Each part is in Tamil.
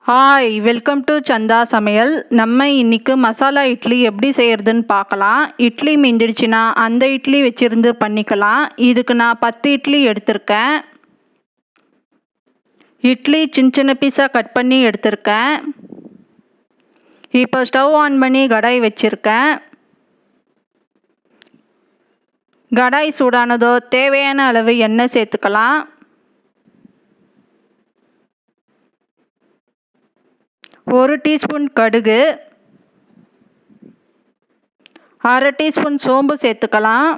ஹாய், வெல்கம் டு சந்தா சமையல். நம்ம இன்னைக்கு மசாலா இட்லி எப்படி செய்யறதுன்னு பார்க்கலாம். இட்லி மீந்துடுச்சுன்னா அந்த இட்லி வச்சிருந்து பண்ணிக்கலாம். இதுக்கு நான் 10 இட்லி எடுத்திருக்கேன். இட்லி சின்ன சின்ன பீஸாக கட் பண்ணி எடுத்திருக்கேன். இப்போ ஸ்டவ் ஆன் பண்ணி கடாய் வச்சுருக்கேன். கடாய் சூடானதோ தேவையான அளவு எண்ணெய் சேர்த்துக்கலாம். 1 டீஸ்பூன் கடுகு, 1/2 டீஸ்பூன் சோம்பு சேர்த்துக்கலாம்.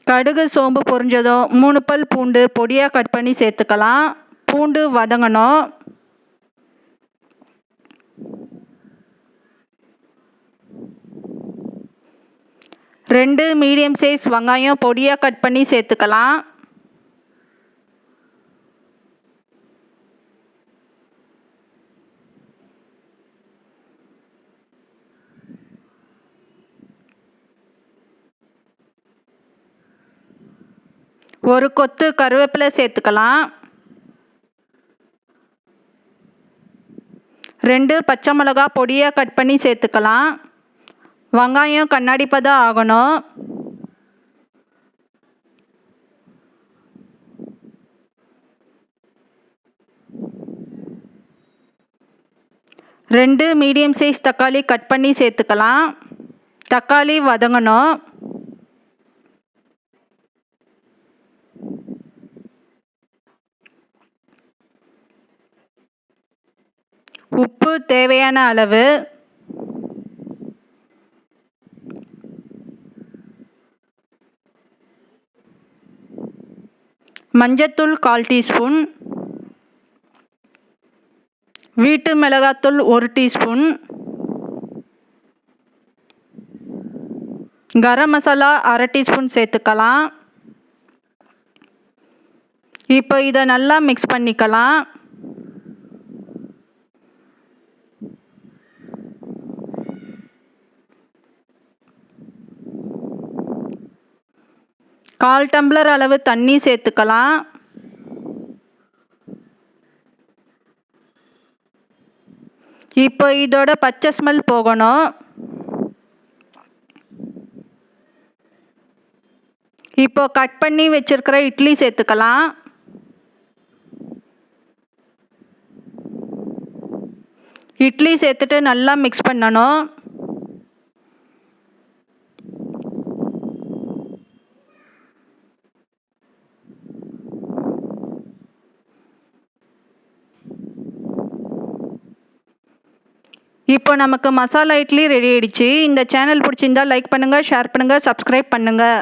கடுகு சோம்பு பொரிஞ்சதும் 3 பல் பூண்டு பொடியாக கட் பண்ணி சேர்த்துக்கலாம். பூண்டு வதங்கணும். ரெண்டு மீடியம் சைஸ் வெங்காயம் பொடியாக கட் பண்ணி சேர்த்துக்கலாம். ஒரு கொத்து கருவேப்பிலை சேர்த்துக்கலாம். 2 பச்சை மிளகா பொடியாக கட் பண்ணி சேர்த்துக்கலாம். வெங்காயம் கண்ணாடி பதம் ஆகணும். ரெண்டு மீடியம் சைஸ் தக்காளி கட் பண்ணி சேர்த்துக்கலாம். தக்காளி வதங்கணும். உப்பு தேவையான அளவு. மஞ்சத்தூள் 1/4 டீஸ்பூன். வீட்டு மிளகாத்தூள் 1 டீஸ்பூன். கரம் மசாலா 1/2 டீஸ்பூன் சேர்த்துக்கலாம். இப்போ இதை நல்லா மிக்ஸ் பண்ணிக்கலாம். கால் டம்ளர் அளவு தண்ணி சேர்த்துக்கலாம். இப்போ இதோட பச்சை ஸ்மெல் போகணும். இப்போ கட் பண்ணி வச்சிருக்கிற இட்லி சேர்த்துக்கலாம். இட்லி சேர்த்துட்டு நல்லா மிக்ஸ் பண்ணணும். இப்போ நமக்கு மசாலா இட்லி ரெடி ஆயிடுச்சு. இந்த சேனல் பிடிச்சிருந்தா லைக் பண்ணுங்கள், ஷேர் பண்ணுங்கள், சப்ஸ்கிரைப் பண்ணுங்கள்.